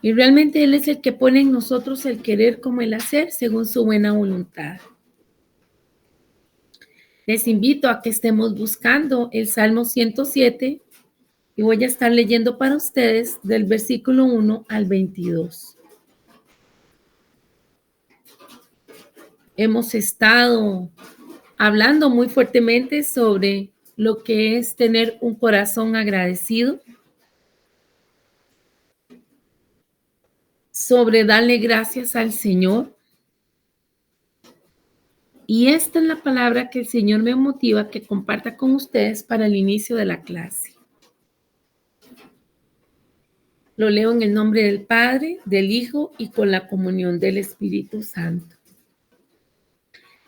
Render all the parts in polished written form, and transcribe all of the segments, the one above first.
Y realmente Él es el que pone en nosotros el querer como el hacer según su buena voluntad. Les invito a que estemos buscando el Salmo 107 y voy a estar leyendo para ustedes del versículo 1 al 22. Hemos estado hablando muy fuertemente sobre lo que es tener un corazón agradecido, sobre darle gracias al Señor. Y esta es la palabra que el Señor me motiva a que comparta con ustedes para el inicio de la clase. Lo leo en el nombre del Padre, del Hijo y con la comunión del Espíritu Santo.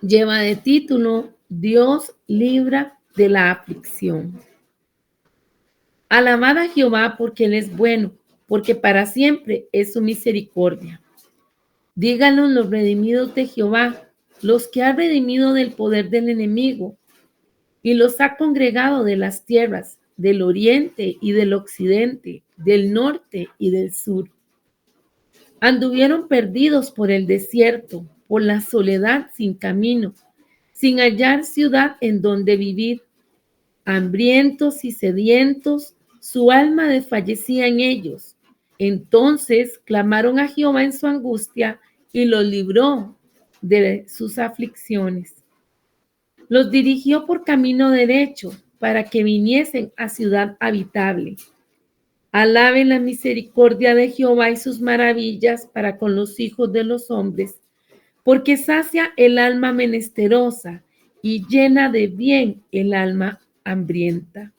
Lleva de título, Dios libra de la aflicción. Alabad a Jehová porque Él es bueno, porque para siempre es su misericordia. Díganlo los redimidos de Jehová, los que ha redimido del poder del enemigo, y los ha congregado de las tierras, del oriente y del occidente, del norte y del sur. Anduvieron perdidos por el desierto, por la soledad sin camino, sin hallar ciudad en donde vivir. Hambrientos y sedientos, su alma desfallecía en ellos. Entonces clamaron a Jehová en su angustia y los libró de sus aflicciones. Los dirigió por camino derecho para que viniesen a ciudad habitable. Alaben la misericordia de Jehová y sus maravillas para con los hijos de los hombres, porque sacia el alma menesterosa y llena de bien el alma hambrienta.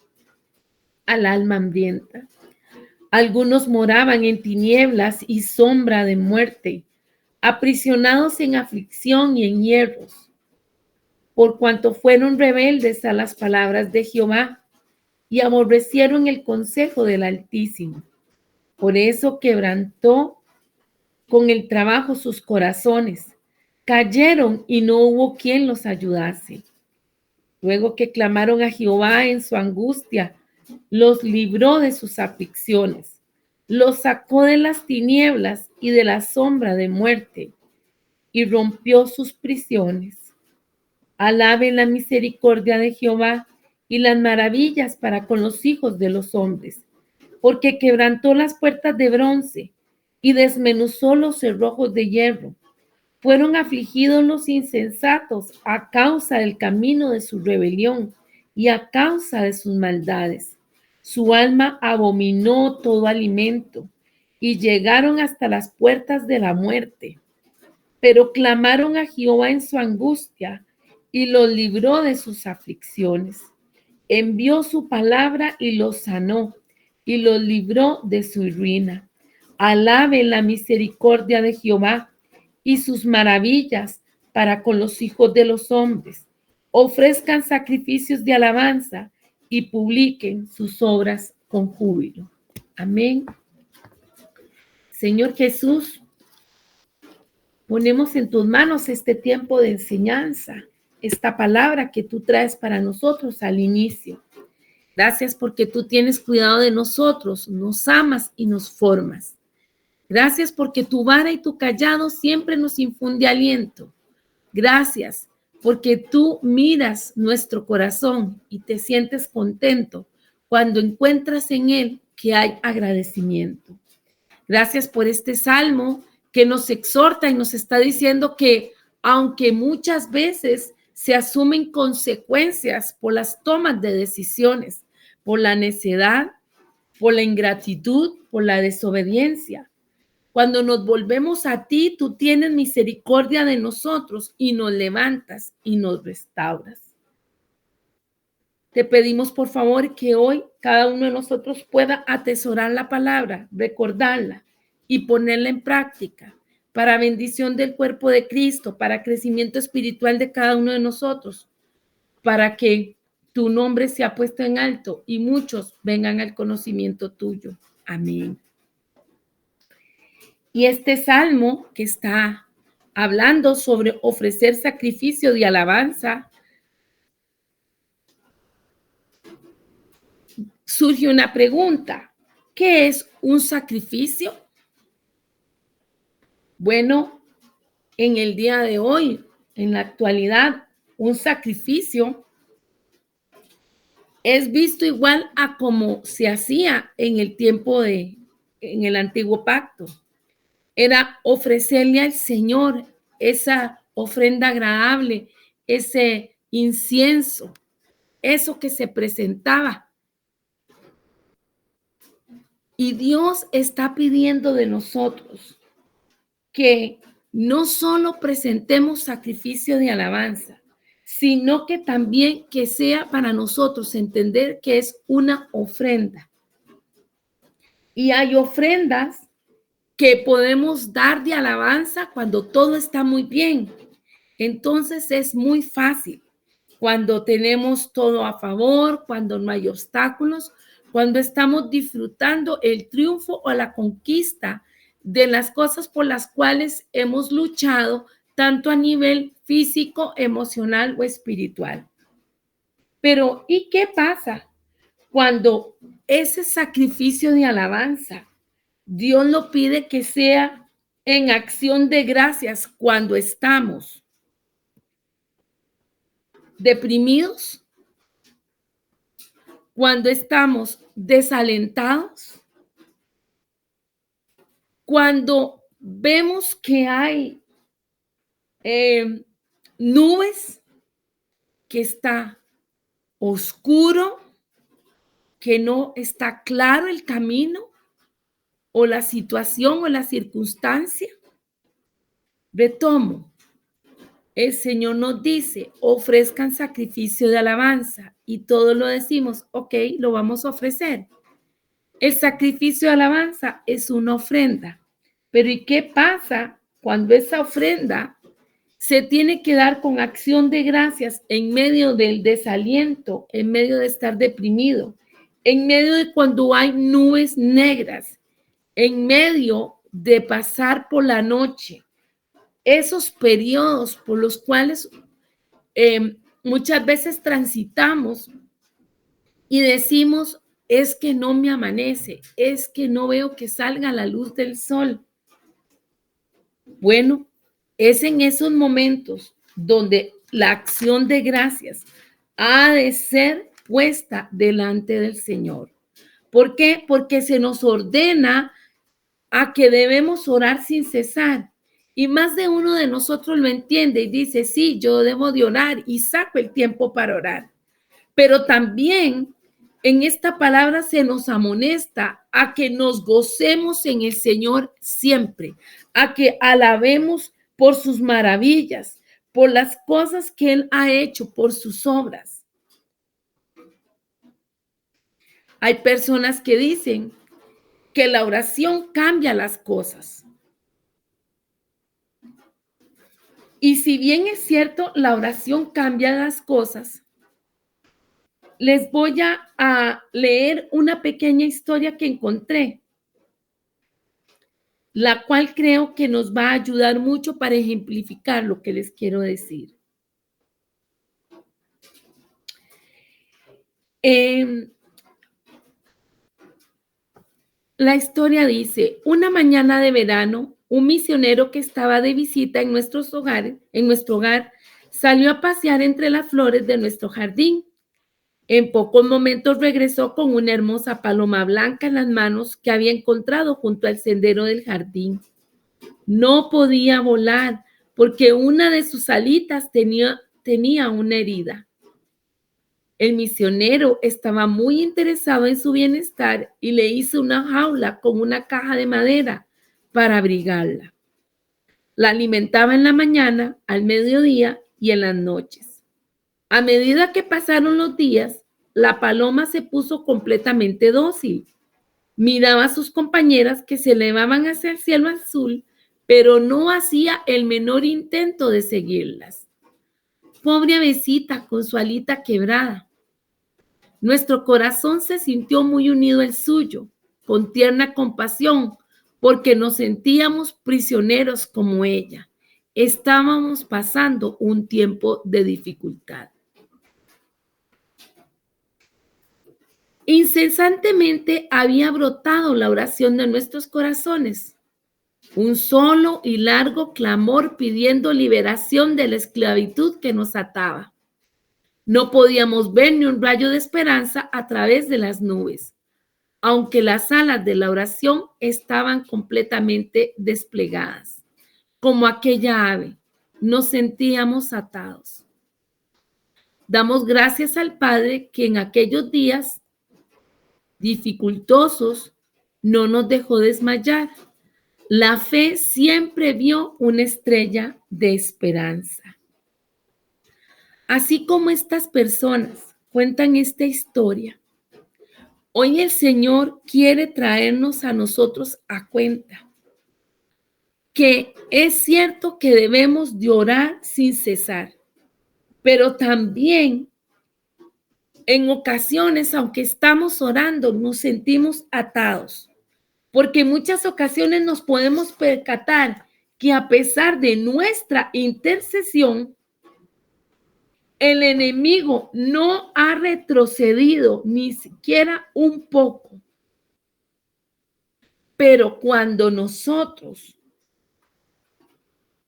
Al alma hambrienta. Algunos moraban en tinieblas y sombra de muerte, aprisionados en aflicción y en hierros, por cuanto fueron rebeldes a las palabras de Jehová y aborrecieron el consejo del Altísimo. Por eso quebrantó con el trabajo sus corazones, cayeron y no hubo quien los ayudase. Luego que clamaron a Jehová en su angustia, los libró de sus aflicciones, los sacó de las tinieblas y de la sombra de muerte, y rompió sus prisiones. Alaben la misericordia de Jehová y las maravillas para con los hijos de los hombres, porque quebrantó las puertas de bronce y desmenuzó los cerrojos de hierro. Fueron afligidos los insensatos a causa del camino de su rebelión y a causa de sus maldades. Su alma abominó todo alimento y llegaron hasta las puertas de la muerte. Pero clamaron a Jehová en su angustia y los libró de sus aflicciones. Envió su palabra y los sanó y los libró de su ruina. Alaben la misericordia de Jehová y sus maravillas para con los hijos de los hombres. Ofrezcan sacrificios de alabanza y publiquen sus obras con júbilo. Amén. Señor Jesús, ponemos en tus manos este tiempo de enseñanza, esta palabra que tú traes para nosotros al inicio. Gracias porque tú tienes cuidado de nosotros, nos amas y nos formas. Gracias porque tu vara y tu callado siempre nos infunde aliento. Gracias porque tú miras nuestro corazón y te sientes contento cuando encuentras en él que hay agradecimiento. Gracias por este salmo que nos exhorta y nos está diciendo que aunque muchas veces se asumen consecuencias por las tomas de decisiones, por la necedad, por la ingratitud, por la desobediencia, cuando nos volvemos a ti, tú tienes misericordia de nosotros y nos levantas y nos restauras. Te pedimos, por favor, que hoy cada uno de nosotros pueda atesorar la palabra, recordarla y ponerla en práctica para bendición del cuerpo de Cristo, para crecimiento espiritual de cada uno de nosotros, para que tu nombre sea puesto en alto y muchos vengan al conocimiento tuyo. Amén. Y este salmo que está hablando sobre ofrecer sacrificio de alabanza, surge una pregunta. ¿Qué es un sacrificio? Bueno, en el día de hoy, en la actualidad, un sacrificio es visto igual a como se hacía en el en el antiguo pacto. Era ofrecerle al Señor esa ofrenda agradable, ese incienso, eso que se presentaba. Y Dios está pidiendo de nosotros que no solo presentemos sacrificio de alabanza, sino que también que sea para nosotros entender que es una ofrenda. Y hay ofrendas que podemos dar de alabanza cuando todo está muy bien. Entonces es muy fácil cuando tenemos todo a favor, cuando no hay obstáculos, cuando estamos disfrutando el triunfo o la conquista de las cosas por las cuales hemos luchado, tanto a nivel físico, emocional o espiritual. Pero ¿y qué pasa cuando ese sacrificio de alabanza Dios lo pide que sea en acción de gracias cuando estamos deprimidos, cuando estamos desalentados, cuando vemos que hay nubes, que está oscuro, que no está claro el camino o la situación o la circunstancia. Retomo, el Señor nos dice, ofrezcan sacrificio de alabanza y todos lo decimos, ok, lo vamos a ofrecer. El sacrificio de alabanza es una ofrenda, pero ¿y qué pasa cuando esa ofrenda se tiene que dar con acción de gracias en medio del desaliento, en medio de estar deprimido, en medio de cuando hay nubes negras, en medio de pasar por la noche? Esos periodos por los cuales muchas veces transitamos y decimos, es que no me amanece, es que no veo que salga la luz del sol. Bueno, es en esos momentos donde la acción de gracias ha de ser puesta delante del Señor. ¿Por qué? Porque se nos ordena a que debemos orar sin cesar. Y más de uno de nosotros lo entiende y dice, sí, yo debo de orar y saco el tiempo para orar. Pero también en esta palabra se nos amonesta a que nos gocemos en el Señor siempre, a que alabemos por sus maravillas, por las cosas que Él ha hecho, por sus obras. Hay personas que dicen que la oración cambia las cosas. Y si bien es cierto, la oración cambia las cosas, les voy a leer una pequeña historia que encontré, la cual creo que nos va a ayudar mucho para ejemplificar lo que les quiero decir. La historia dice, una mañana de verano, un misionero que estaba de visita en nuestro hogar, salió a pasear entre las flores de nuestro jardín. En pocos momentos regresó con una hermosa paloma blanca en las manos que había encontrado junto al sendero del jardín. No podía volar porque una de sus alitas tenía una herida. El misionero estaba muy interesado en su bienestar y le hizo una jaula con una caja de madera para abrigarla. La alimentaba en la mañana, al mediodía y en las noches. A medida que pasaron los días, la paloma se puso completamente dócil. Miraba a sus compañeras que se elevaban hacia el cielo azul, pero no hacía el menor intento de seguirlas. Pobre avecita con su alita quebrada. Nuestro corazón se sintió muy unido al suyo, con tierna compasión, porque nos sentíamos prisioneros como ella. Estábamos pasando un tiempo de dificultad. Incesantemente había brotado la oración de nuestros corazones. Un solo y largo clamor pidiendo liberación de la esclavitud que nos ataba. No podíamos ver ni un rayo de esperanza a través de las nubes, aunque las alas de la oración estaban completamente desplegadas. Como aquella ave, nos sentíamos atados. Damos gracias al Padre que en aquellos días dificultosos no nos dejó desmayar. La fe siempre vio una estrella de esperanza. Así como estas personas cuentan esta historia, hoy el Señor quiere traernos a nosotros a cuenta que es cierto que debemos de orar sin cesar, pero también en ocasiones, aunque estamos orando, nos sentimos atados, porque en muchas ocasiones nos podemos percatar que a pesar de nuestra intercesión, el enemigo no ha retrocedido ni siquiera un poco. Pero cuando nosotros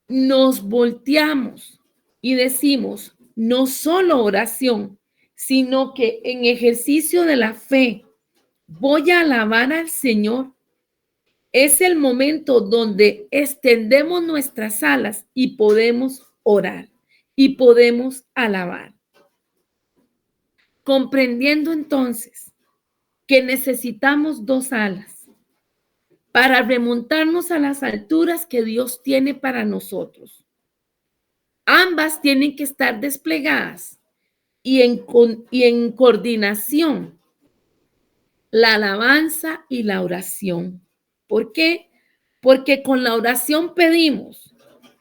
nos volteamos y decimos no solo oración, sino que en ejercicio de la fe voy a alabar al Señor, es el momento donde extendemos nuestras alas y podemos orar y podemos alabar. Comprendiendo entonces que necesitamos dos alas para remontarnos a las alturas que Dios tiene para nosotros. Ambas tienen que estar desplegadas y en coordinación, la alabanza y la oración. ¿Por qué? Porque con la oración pedimos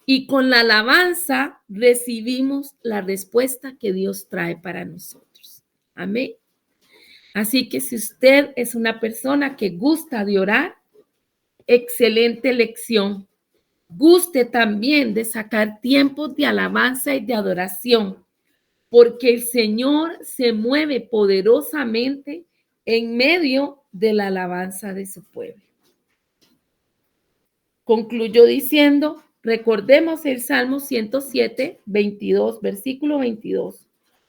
y con la alabanza recibimos la respuesta que Dios trae para nosotros. Amén. Así que si usted es una persona que gusta de orar, excelente lección. Guste también de sacar tiempos de alabanza y de adoración, porque el Señor se mueve poderosamente en medio de la alabanza de su pueblo. Concluyo diciendo, recordemos el Salmo 107, 22, versículo 22.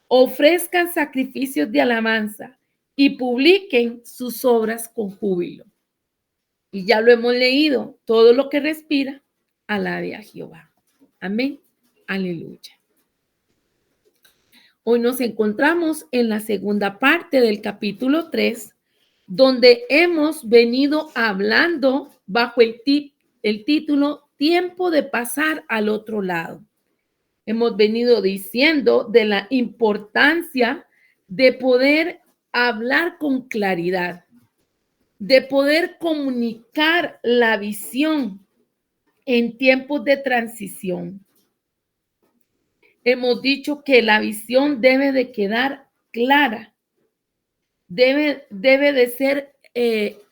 Ofrezcan sacrificios de alabanza y publiquen sus obras con júbilo. Y ya lo hemos leído, todo lo que respira, alabe a Jehová. Amén. Aleluya. Hoy nos encontramos en la segunda parte del capítulo 3, donde hemos venido hablando bajo el título Tiempo de pasar al otro lado. Hemos venido diciendo de la importancia de poder hablar con claridad, de poder comunicar la visión en tiempos de transición. Hemos dicho que la visión debe de quedar clara, debe de ser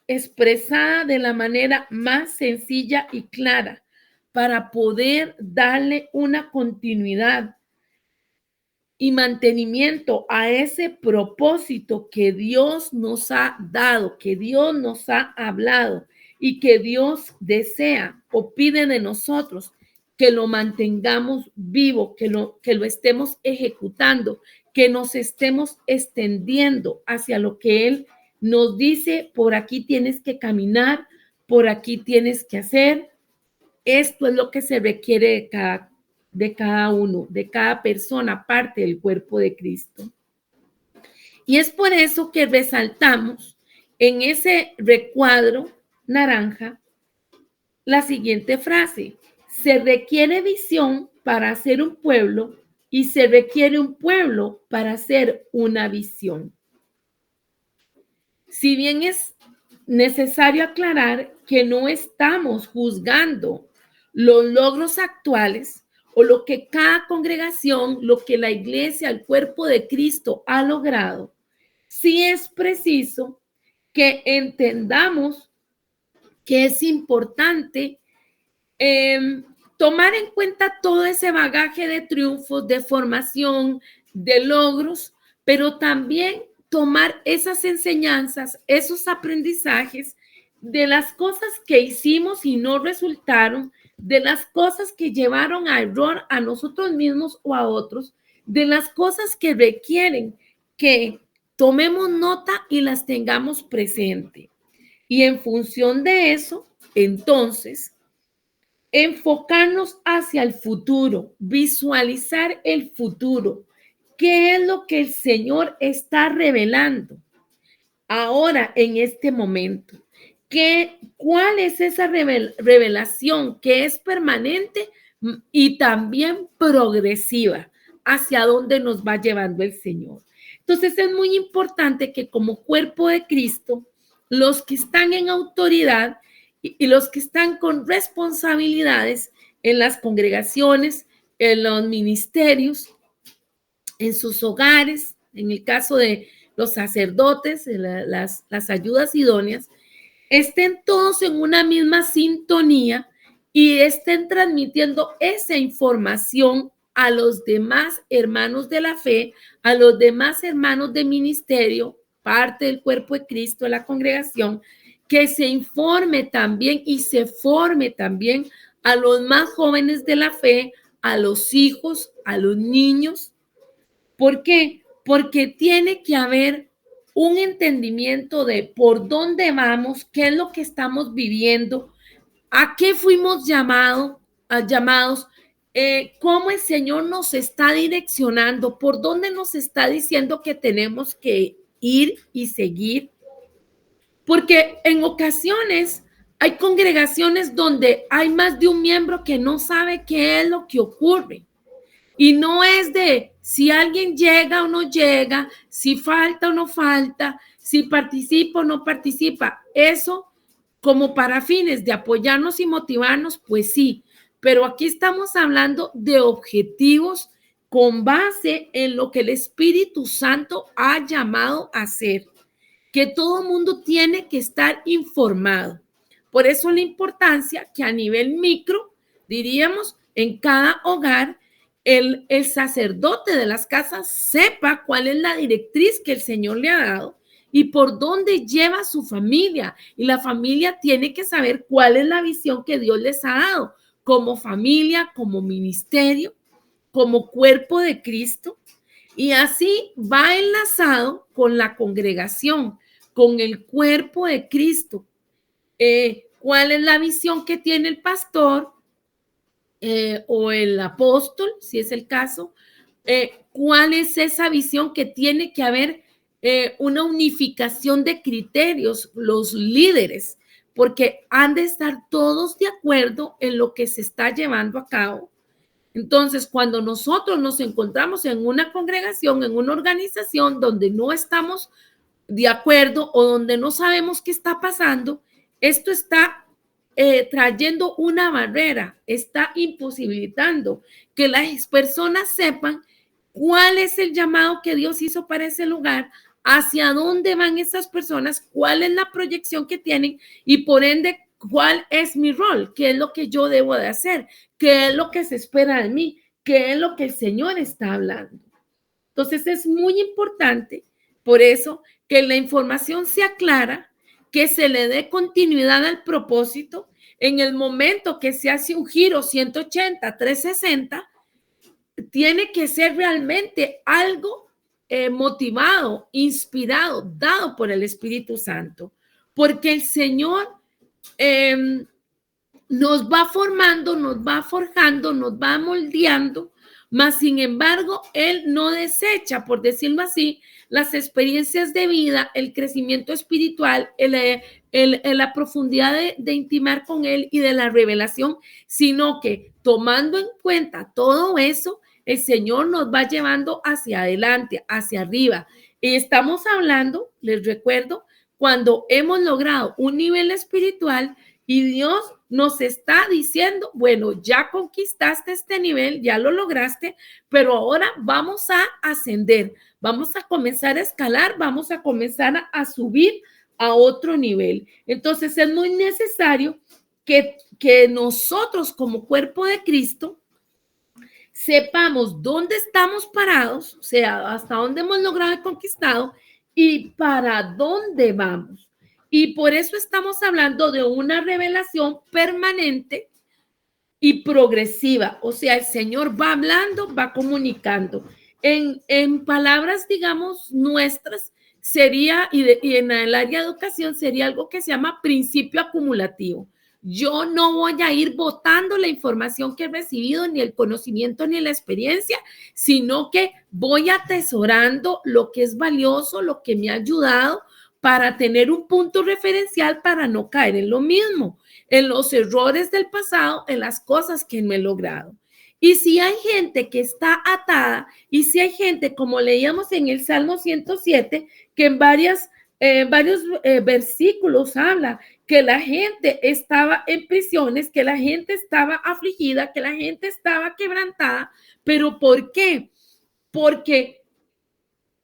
expresada de la manera más sencilla y clara para poder darle una continuidad y mantenimiento a ese propósito que Dios nos ha dado, que Dios nos ha hablado y que Dios desea o pide de nosotros que lo mantengamos vivo, que lo estemos ejecutando, que nos estemos extendiendo hacia lo que Él nos dice, por aquí tienes que caminar, por aquí tienes que hacer. Esto es lo que se requiere de cada uno, de cada persona, parte del cuerpo de Cristo. Y es por eso que resaltamos en ese recuadro naranja la siguiente frase: se requiere visión para hacer un pueblo y se requiere un pueblo para hacer una visión. Si bien es necesario aclarar que no estamos juzgando los logros actuales o lo que cada congregación, lo que la iglesia, el cuerpo de Cristo ha logrado, sí es preciso que entendamos que es importante tomar en cuenta todo ese bagaje de triunfos, de formación, de logros, pero también tomar esas enseñanzas, esos aprendizajes de las cosas que hicimos y no resultaron, de las cosas que llevaron a error a nosotros mismos o a otros, de las cosas que requieren que tomemos nota y las tengamos presente. Y en función de eso, entonces, enfocarnos hacia el futuro, visualizar el futuro. ¿Qué es lo que el Señor está revelando ahora en este momento? ¿Cuál es esa revelación que es permanente y también progresiva? ¿Hacia dónde nos va llevando el Señor? Entonces es muy importante que como cuerpo de Cristo, los que están en autoridad y los que están con responsabilidades en las congregaciones, en los ministerios, en sus hogares, en el caso de los sacerdotes, las ayudas idóneas, estén todos en una misma sintonía y estén transmitiendo esa información a los demás hermanos de la fe, a los demás hermanos de ministerio, parte del cuerpo de Cristo, de la congregación, que se informe también y se forme también a los más jóvenes de la fe, a los hijos, a los niños. ¿Por qué? Porque tiene que haber un entendimiento de por dónde vamos, qué es lo que estamos viviendo, a qué fuimos llamados, cómo el Señor nos está direccionando, por dónde nos está diciendo que tenemos que ir y seguir. Porque en ocasiones hay congregaciones donde hay más de un miembro que no sabe qué es lo que ocurre. Y no es de si alguien llega o no llega, si falta o no falta, si participa o no participa. Eso como para fines de apoyarnos y motivarnos, pues sí. Pero aquí estamos hablando de objetivos con base en lo que el Espíritu Santo ha llamado a hacer, que todo mundo tiene que estar informado. Por eso la importancia que a nivel micro, diríamos, en cada hogar, el sacerdote de las casas sepa cuál es la directriz que el Señor le ha dado y por dónde lleva su familia. Y la familia tiene que saber cuál es la visión que Dios les ha dado como familia, como ministerio, como cuerpo de Cristo. Y así va enlazado con la congregación, con el cuerpo de Cristo. ¿Cuál es la visión que tiene el pastor o el apóstol, si es el caso? ¿Cuál es esa visión que tiene que haber una unificación de criterios, los líderes? Porque han de estar todos de acuerdo en lo que se está llevando a cabo. Entonces, cuando nosotros nos encontramos en una congregación, en una organización donde no estamos de acuerdo o donde no sabemos qué está pasando, esto está trayendo una barrera, está imposibilitando que las personas sepan cuál es el llamado que Dios hizo para ese lugar, hacia dónde van esas personas, cuál es la proyección que tienen y por ende cuál es mi rol, qué es lo que yo debo de hacer, qué es lo que se espera de mí, qué es lo que el Señor está hablando. Entonces es muy importante, por eso, que la información sea clara, que se le dé continuidad al propósito. En el momento que se hace un giro 180, 360, tiene que ser realmente algo motivado, inspirado, dado por el Espíritu Santo, porque el Señor nos va formando, nos va forjando, nos va moldeando, mas sin embargo, Él no desecha, por decirlo así, las experiencias de vida, el crecimiento espiritual, la profundidad de intimar con Él y de la revelación, sino que tomando en cuenta todo eso, el Señor nos va llevando hacia adelante, hacia arriba. Y estamos hablando, les recuerdo, cuando hemos logrado un nivel espiritual y Dios nos está diciendo, bueno, ya conquistaste este nivel, ya lo lograste, pero ahora vamos a ascender, vamos a comenzar a escalar, vamos a comenzar a subir a otro nivel. Entonces es muy necesario que nosotros como cuerpo de Cristo sepamos dónde estamos parados, o sea, hasta dónde hemos logrado y conquistado y para dónde vamos. Y por eso estamos hablando de una revelación permanente y progresiva. O sea, el Señor va hablando, va comunicando. En palabras, digamos, nuestras, sería, y en el área de educación, sería algo que se llama principio acumulativo. Yo no voy a ir botando la información que he recibido, ni el conocimiento, ni la experiencia, sino que voy atesorando lo que es valioso, lo que me ha ayudado para tener un punto referencial para no caer en lo mismo, en los errores del pasado, en las cosas que no he logrado. Y si hay gente que está atada, y si hay gente, como leíamos en el Salmo 107, que en varios versículos habla que la gente estaba en prisiones, que la gente estaba afligida, que la gente estaba quebrantada. ¿Pero por qué? Porque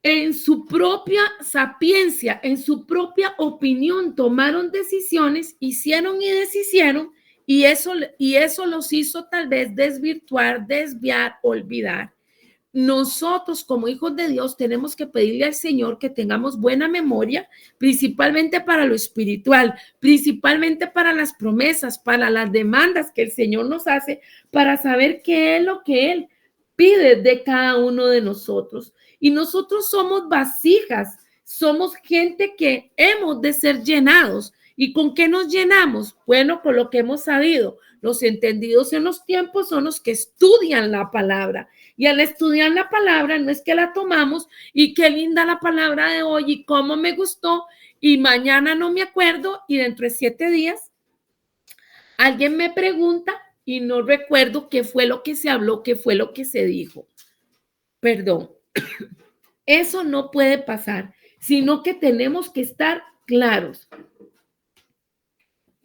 en su propia sapiencia, en su propia opinión, tomaron decisiones, hicieron y deshicieron, y eso los hizo tal vez desvirtuar, desviar, olvidar. Nosotros como hijos de Dios tenemos que pedirle al Señor que tengamos buena memoria, principalmente para lo espiritual, principalmente para las promesas, para las demandas que el Señor nos hace, para saber qué es lo que Él pide de cada uno de nosotros. Y nosotros somos vasijas, somos gente que hemos de ser llenados. ¿Y con qué nos llenamos? Bueno, con lo que hemos sabido. Los entendidos en los tiempos son los que estudian la palabra. Y al estudiar la palabra, no es que la tomamos y qué linda la palabra de hoy y cómo me gustó y mañana no me acuerdo y dentro de 7 días alguien me pregunta y no recuerdo qué fue lo que se habló, qué fue lo que se dijo. Perdón, eso no puede pasar, sino que tenemos que estar claros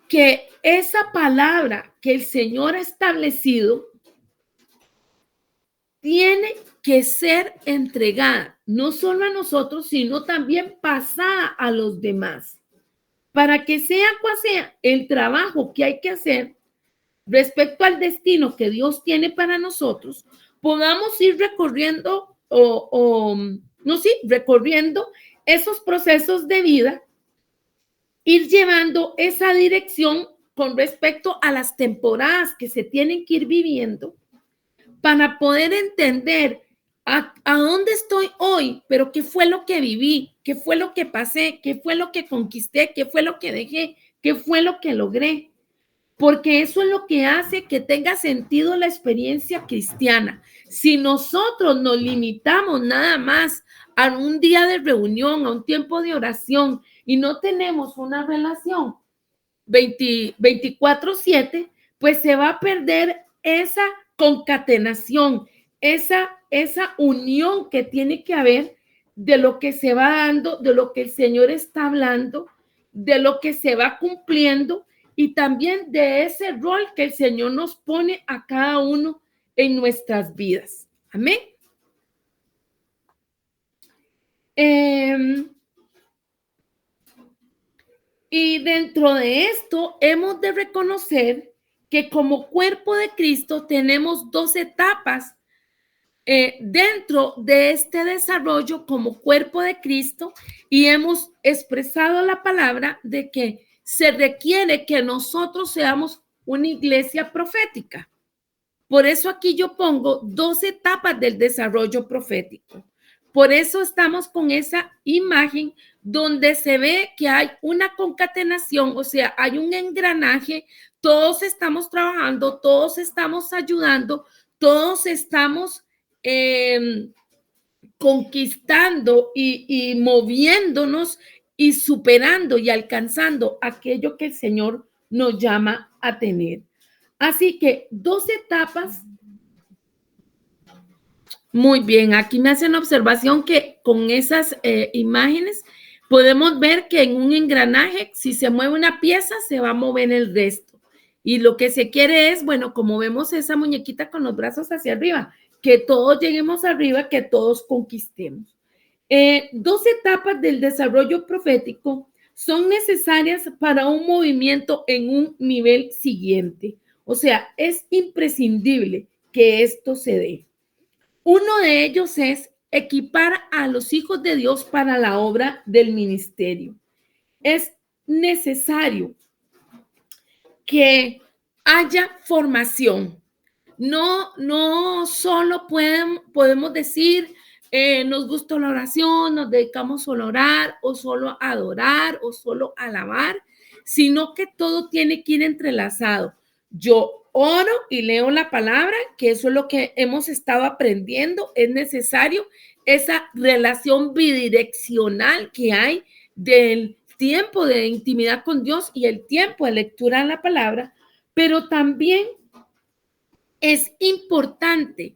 que esa palabra que el Señor ha establecido tiene que ser entregada, no solo a nosotros, sino también pasada a los demás, para que sea cual sea el trabajo que hay que hacer respecto al destino que Dios tiene para nosotros, podamos ir recorriendo recorriendo esos procesos de vida, ir llevando esa dirección con respecto a las temporadas que se tienen que ir viviendo para poder entender a dónde estoy hoy, pero qué fue lo que viví, qué fue lo que pasé, qué fue lo que conquisté, qué fue lo que dejé, qué fue lo que logré. Porque eso es lo que hace que tenga sentido la experiencia cristiana. Si nosotros nos limitamos nada más a un día de reunión, a un tiempo de oración y no tenemos una relación 24/7, pues se va a perder esa concatenación, esa unión que tiene que haber de lo que se va dando, de lo que el Señor está hablando, de lo que se va cumpliendo y también de ese rol que el Señor nos pone a cada uno en nuestras vidas. Amén. Y dentro de esto hemos de reconocer que como cuerpo de Cristo tenemos 2 etapas dentro de este desarrollo como cuerpo de Cristo y hemos expresado la palabra de que se requiere que nosotros seamos una iglesia profética. Por eso aquí yo pongo 2 etapas del desarrollo profético. Por eso estamos con esa imagen donde se ve que hay una concatenación, o sea, hay un engranaje, todos estamos trabajando, todos estamos ayudando, todos estamos conquistando y moviéndonos y superando y alcanzando aquello que el Señor nos llama a tener. Así que 2 etapas. Muy bien, aquí me hacen observación que con esas imágenes podemos ver que en un engranaje, si se mueve una pieza, se va a mover el resto. Y lo que se quiere es, bueno, como vemos esa muñequita con los brazos hacia arriba, que todos lleguemos arriba, que todos conquistemos. 2 etapas del desarrollo profético son necesarias para un movimiento en un nivel siguiente. O sea, es imprescindible que esto se dé. Uno de ellos es equipar a los hijos de Dios para la obra del ministerio. Es necesario que haya formación. No solo podemos decir, nos gusta la oración, nos dedicamos solo a orar, o solo a adorar, o solo a alabar, sino que todo tiene que ir entrelazado. Yo oro y leo la palabra, que eso es lo que hemos estado aprendiendo. Es necesario esa relación bidireccional que hay del tiempo de intimidad con Dios y el tiempo de lectura de la palabra, pero también es importante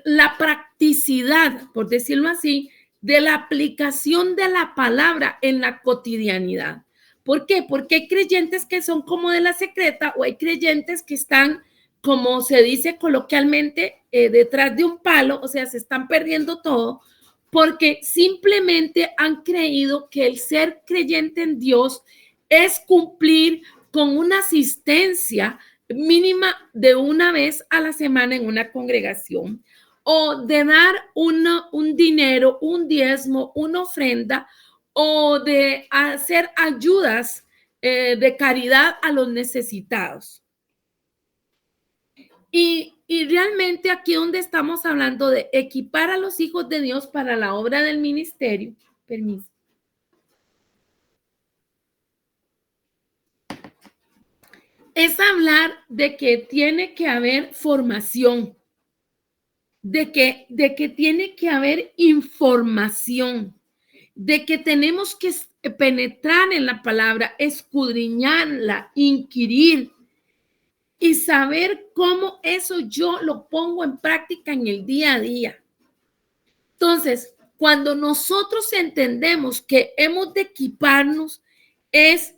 la practicidad, por decirlo así, de la aplicación de la palabra en la cotidianidad. ¿Por qué? Porque hay creyentes que son como de la secreta, o hay creyentes que están, como se dice coloquialmente, detrás de un palo, o sea, se están perdiendo todo, porque simplemente han creído que el ser creyente en Dios es cumplir con una asistencia mínima de una vez a la semana en una congregación, o de dar un dinero, un diezmo, una ofrenda, o de hacer ayudas de caridad a los necesitados. Y realmente aquí donde estamos hablando de equipar a los hijos de Dios para la obra del ministerio, permiso, es hablar de que tiene que haber formación, de que tiene que haber información, de que tenemos que penetrar en la palabra, escudriñarla, inquirir y saber cómo eso yo lo pongo en práctica en el día a día. Entonces, cuando nosotros entendemos que hemos de equiparnos, es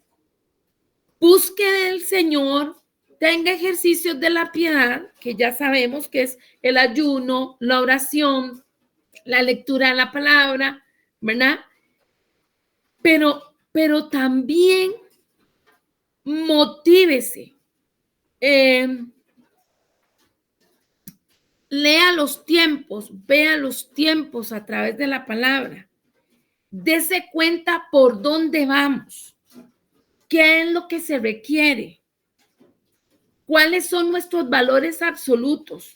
búsqueda del Señor, tenga ejercicios de la piedad, que ya sabemos que es el ayuno, la oración, la lectura de la palabra, ¿verdad? Pero también motívese. Lea los tiempos, vea los tiempos a través de la palabra. Dese cuenta por dónde vamos, qué es lo que se requiere, cuáles son nuestros valores absolutos,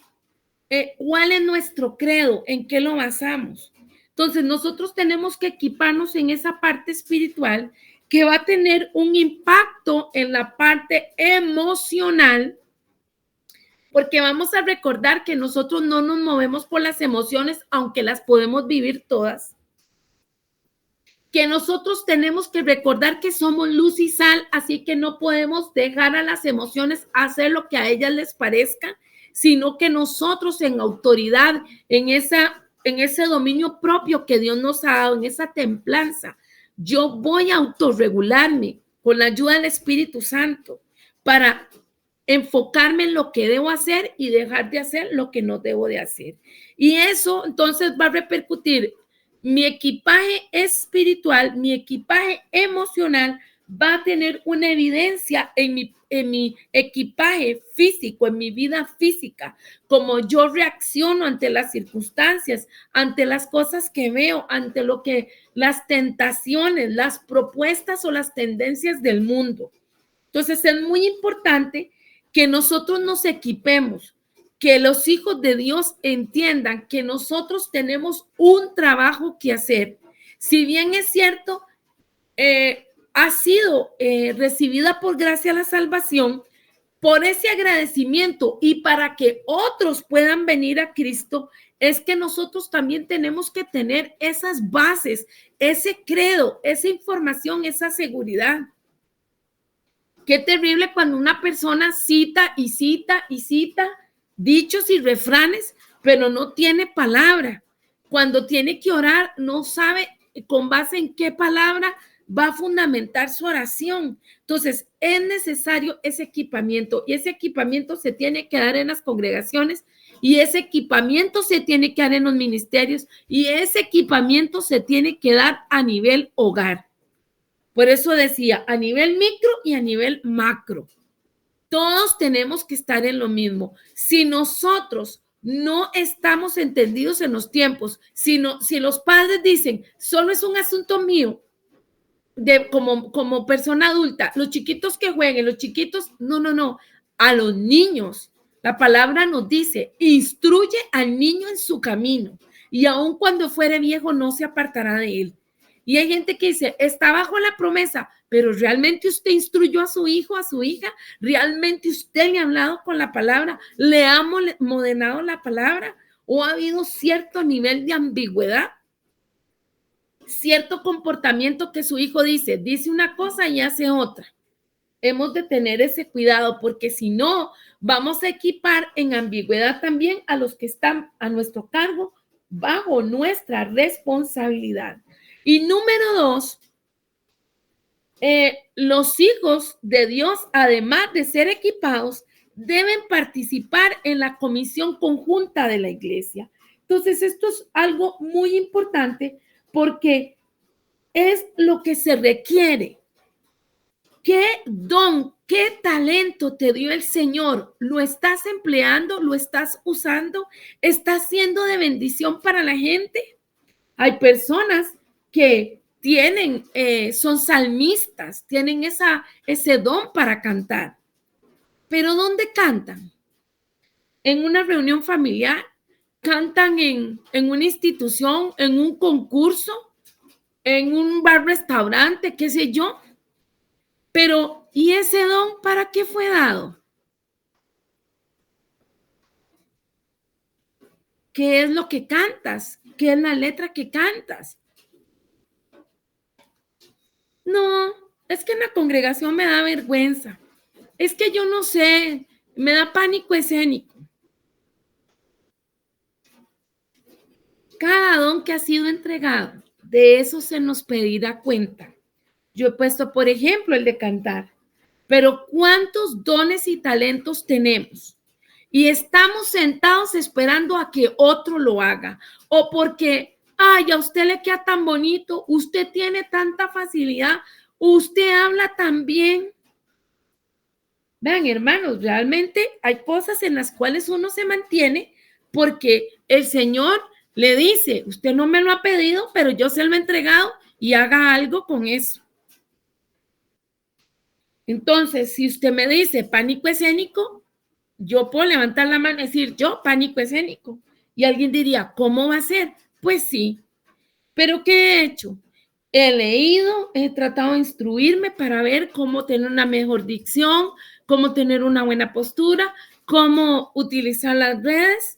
cuál es nuestro credo, en qué lo basamos. Entonces, nosotros tenemos que equiparnos en esa parte espiritual que va a tener un impacto en la parte emocional, porque vamos a recordar que nosotros no nos movemos por las emociones, aunque las podemos vivir todas. Que nosotros tenemos que recordar que somos luz y sal, así que no podemos dejar a las emociones hacer lo que a ellas les parezca, sino que nosotros en autoridad, en ese dominio propio que Dios nos ha dado, en esa templanza, yo voy a autorregularme con la ayuda del Espíritu Santo para enfocarme en lo que debo hacer y dejar de hacer lo que no debo de hacer. Y eso entonces va a repercutir. Mi equipaje espiritual, mi equipaje emocional va a tener una evidencia en mi equipaje físico, en mi vida física, como yo reacciono ante las circunstancias, ante las cosas que veo, ante lo que las tentaciones, las propuestas o las tendencias del mundo. Entonces es muy importante que nosotros nos equipemos, que los hijos de Dios entiendan que nosotros tenemos un trabajo que hacer. Si bien es cierto, ha sido recibida por gracia la salvación, por ese agradecimiento y para que otros puedan venir a Cristo, es que nosotros también tenemos que tener esas bases, ese credo, esa información, esa seguridad. Qué terrible cuando una persona cita y cita y cita dichos y refranes, pero no tiene palabra. Cuando tiene que orar, no sabe con base en qué palabra va a fundamentar su oración. Entonces, es necesario ese equipamiento, y ese equipamiento se tiene que dar en las congregaciones, y ese equipamiento se tiene que dar en los ministerios, y ese equipamiento se tiene que dar a nivel hogar. Por eso decía, a nivel micro y a nivel macro. Todos tenemos que estar en lo mismo. Si nosotros no estamos entendidos en los tiempos, si los padres dicen, solo es un asunto mío, como persona adulta, los chiquitos que jueguen, los chiquitos, no, a los niños. La palabra nos dice, instruye al niño en su camino y aun cuando fuere viejo no se apartará de él. Y hay gente que dice, está bajo la promesa, pero ¿realmente usted instruyó a su hijo, a su hija? ¿Realmente usted le ha hablado con la palabra? ¿Le ha moderado la palabra? ¿O ha habido cierto nivel de ambigüedad? Cierto comportamiento que su hijo dice una cosa y hace otra. Hemos de tener ese cuidado porque si no, vamos a equipar en ambigüedad también a los que están a nuestro cargo bajo nuestra responsabilidad. Y número 2, los hijos de Dios, además de ser equipados, deben participar en la comisión conjunta de la iglesia. Entonces, esto es algo muy importante porque es lo que se requiere. ¿Qué don, qué talento te dio el Señor? ¿Lo estás empleando? ¿Lo estás usando? ¿Estás siendo de bendición para la gente? Hay personas que tienen, son salmistas, tienen ese don para cantar. ¿Pero dónde cantan? ¿En una reunión familiar? ¿Cantan en una institución, en un concurso, en un bar-restaurante, qué sé yo? Pero, ¿y ese don para qué fue dado? ¿Qué es lo que cantas? ¿Qué es la letra que cantas? No, es que en la congregación me da vergüenza. Es que yo no sé, me da pánico escénico. Cada don que ha sido entregado, de eso se nos pedirá cuenta. Yo he puesto, por ejemplo, el de cantar, pero ¿cuántos dones y talentos tenemos? Y estamos sentados esperando a que otro lo haga. O porque, ay, a usted le queda tan bonito, usted tiene tanta facilidad, usted habla tan bien. Vean, hermanos, realmente hay cosas en las cuales uno se mantiene porque el Señor le dice, usted no me lo ha pedido, pero yo se lo he entregado y haga algo con eso. Entonces, si usted me dice pánico escénico, yo puedo levantar la mano y decir, yo pánico escénico. Y alguien diría, ¿cómo va a ser? Pues sí. ¿Pero qué he hecho? He leído, he tratado de instruirme para ver cómo tener una mejor dicción, cómo tener una buena postura, cómo utilizar las redes.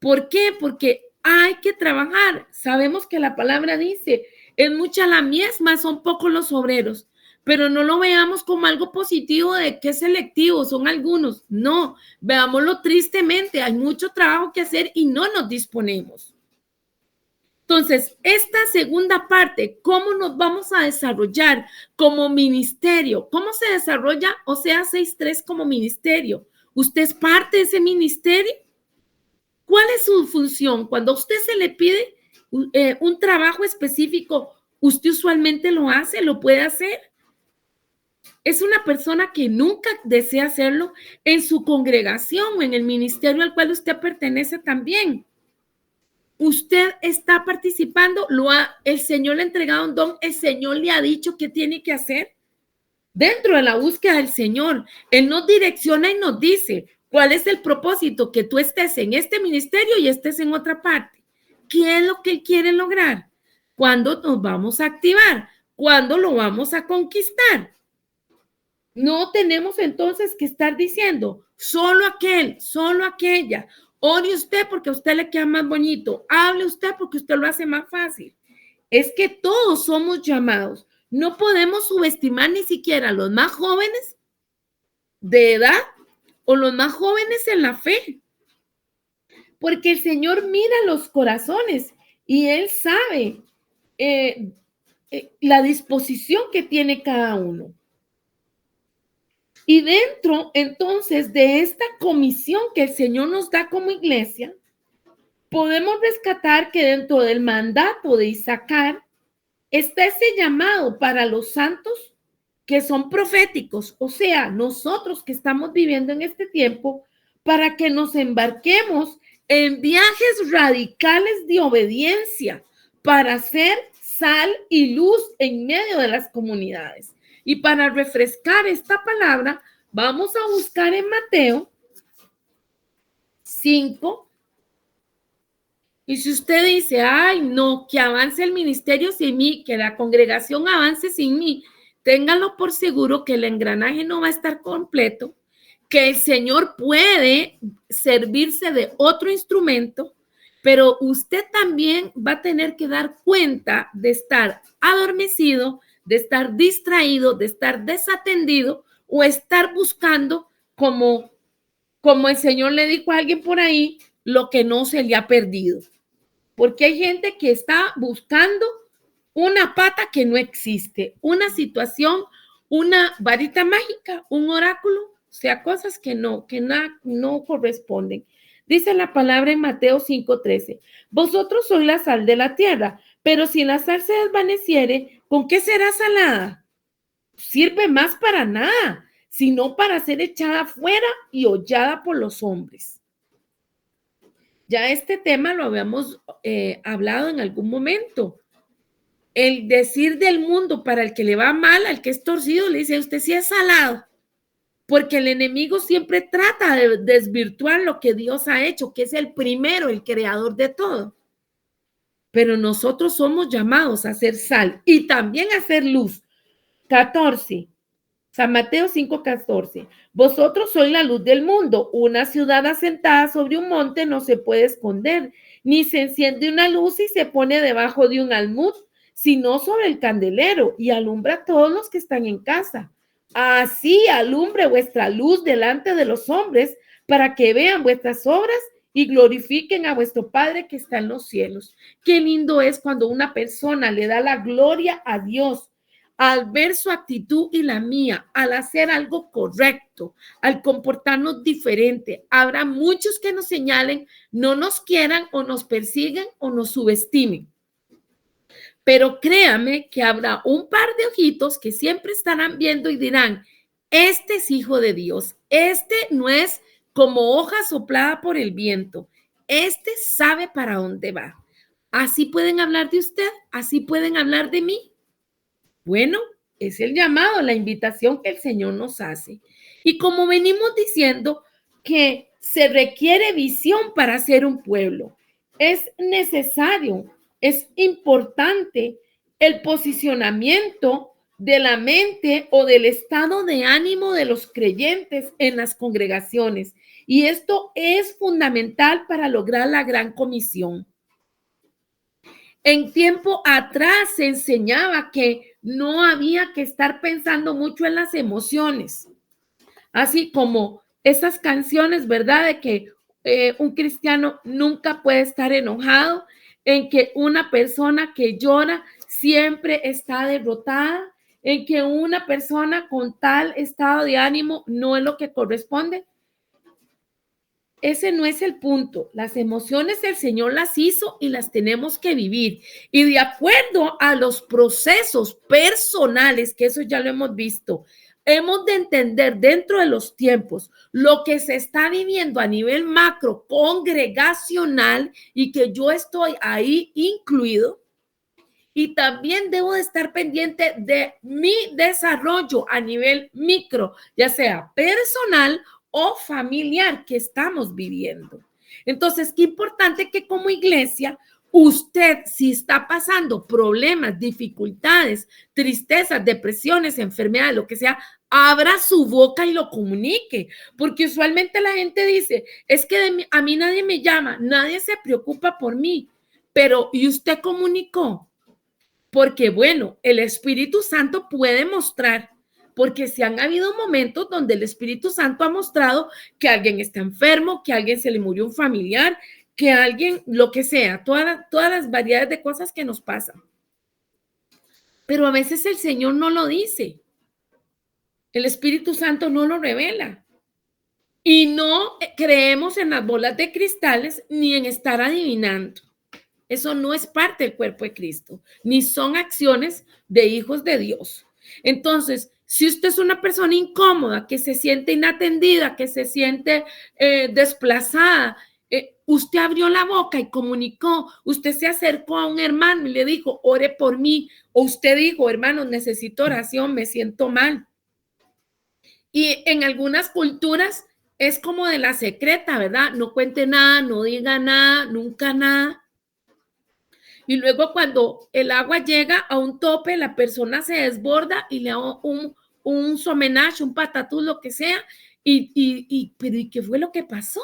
¿Por qué? Porque hay que trabajar. Sabemos que la palabra dice, es mucha la mies, más son pocos los obreros. Pero no lo veamos como algo positivo de que es selectivo, son algunos. No, veámoslo tristemente, hay mucho trabajo que hacer y no nos disponemos. Entonces, esta segunda parte, ¿cómo nos vamos a desarrollar como ministerio? ¿Cómo se desarrolla Oseas 6:3 como ministerio? ¿Usted es parte de ese ministerio? ¿Cuál es su función? Cuando a usted se le pide un trabajo específico, ¿usted usualmente lo hace? ¿Lo puede hacer? Es una persona que nunca desea hacerlo en su congregación o en el ministerio al cual usted pertenece también. Usted está participando, el Señor le ha entregado un don, el Señor le ha dicho qué tiene que hacer. Dentro de la búsqueda del Señor, Él nos direcciona y nos dice cuál es el propósito, que tú estés en este ministerio y estés en otra parte. ¿Qué es lo que Él quiere lograr? ¿Cuándo nos vamos a activar? ¿Cuándo lo vamos a conquistar? No tenemos entonces que estar diciendo solo aquel, solo aquella. Ore usted porque a usted le queda más bonito. Hable usted porque usted lo hace más fácil. Es que todos somos llamados. No podemos subestimar ni siquiera a los más jóvenes de edad o los más jóvenes en la fe. Porque el Señor mira los corazones y Él sabe la disposición que tiene cada uno. Y dentro, entonces, de esta comisión que el Señor nos da como iglesia, podemos rescatar que dentro del mandato de Isaacar está ese llamado para los santos que son proféticos, o sea, nosotros que estamos viviendo en este tiempo, para que nos embarquemos en viajes radicales de obediencia para ser sal y luz en medio de las comunidades. Y para refrescar esta palabra, vamos a buscar en Mateo 5. Y si usted dice, ay, no, que avance el ministerio sin mí, que la congregación avance sin mí, ténganlo por seguro que el engranaje no va a estar completo, que el Señor puede servirse de otro instrumento, pero usted también va a tener que dar cuenta de estar adormecido, de estar distraído, de estar desatendido o estar buscando como el Señor le dijo a alguien por ahí, lo que no se le ha perdido. Porque hay gente que está buscando una pata que no existe, una situación, una varita mágica, un oráculo, o sea, cosas que no corresponden. Dice la palabra en Mateo 5:13, vosotros sois la sal de la tierra, pero si la sal se desvaneciere, ¿con qué será salada? Sirve más para nada, sino para ser echada fuera y hollada por los hombres. Ya este tema lo habíamos hablado en algún momento. El decir del mundo para el que le va mal, al que es torcido, le dice, usted sí es salado, porque el enemigo siempre trata de desvirtuar lo que Dios ha hecho, que es el primero, el creador de todo. Pero nosotros somos llamados a ser sal y también a ser luz. 14. San Mateo 5:14. Vosotros sois la luz del mundo. Una ciudad asentada sobre un monte no se puede esconder, ni se enciende una luz y se pone debajo de un almud, sino sobre el candelero y alumbra a todos los que están en casa. Así alumbre vuestra luz delante de los hombres para que vean vuestras obras y glorifiquen a vuestro Padre que está en los cielos. Qué lindo es cuando una persona le da la gloria a Dios al ver su actitud y la mía, al hacer algo correcto, al comportarnos diferente. Habrá muchos que nos señalen, no nos quieran o nos persigan o nos subestimen. Pero créame que habrá un par de ojitos que siempre estarán viendo y dirán, este es hijo de Dios, este no es como hoja soplada por el viento, este sabe para dónde va. Así pueden hablar de usted, así pueden hablar de mí. Bueno, es el llamado, la invitación que el Señor nos hace. Y como venimos diciendo que se requiere visión para ser un pueblo, es necesario, es importante el posicionamiento de la mente o del estado de ánimo de los creyentes en las congregaciones. Y esto es fundamental para lograr la gran comisión. En tiempo atrás se enseñaba que no había que estar pensando mucho en las emociones, así como esas canciones, ¿verdad? De que un cristiano nunca puede estar enojado, en que una persona que llora siempre está derrotada, en que una persona con tal estado de ánimo no es lo que corresponde. Ese no es el punto. Las emociones el Señor las hizo y las tenemos que vivir. Y de acuerdo a los procesos personales, que eso ya lo hemos visto, hemos de entender dentro de los tiempos lo que se está viviendo a nivel macro congregacional y que yo estoy ahí incluido. Y también debo de estar pendiente de mi desarrollo a nivel micro, ya sea personal o familiar que estamos viviendo. Entonces, qué importante que como iglesia, usted, si está pasando problemas, dificultades, tristezas, depresiones, enfermedades, lo que sea, abra su boca y lo comunique, porque usualmente la gente dice, es que a mí nadie me llama, nadie se preocupa por mí, pero ¿y usted comunicó? Porque bueno, el Espíritu Santo puede mostrar, porque si han habido momentos donde el Espíritu Santo ha mostrado que alguien está enfermo, que a alguien se le murió un familiar, que alguien, lo que sea, todas las variedades de cosas que nos pasan. Pero a veces el Señor no lo dice. El Espíritu Santo no lo revela. Y no creemos en las bolas de cristales ni en estar adivinando. Eso no es parte del cuerpo de Cristo, ni son acciones de hijos de Dios. Entonces, si usted es una persona incómoda, que se siente inatendida, que se siente desplazada, usted abrió la boca y comunicó, usted se acercó a un hermano y le dijo, ore por mí, o usted dijo, hermano, necesito oración, me siento mal. Y en algunas culturas es como de la secreta, ¿verdad? No cuente nada, no diga nada, nunca nada. Y luego cuando el agua llega a un tope, la persona se desborda y le da un somenaje, un patatús, lo que sea. Pero ¿y qué fue lo que pasó?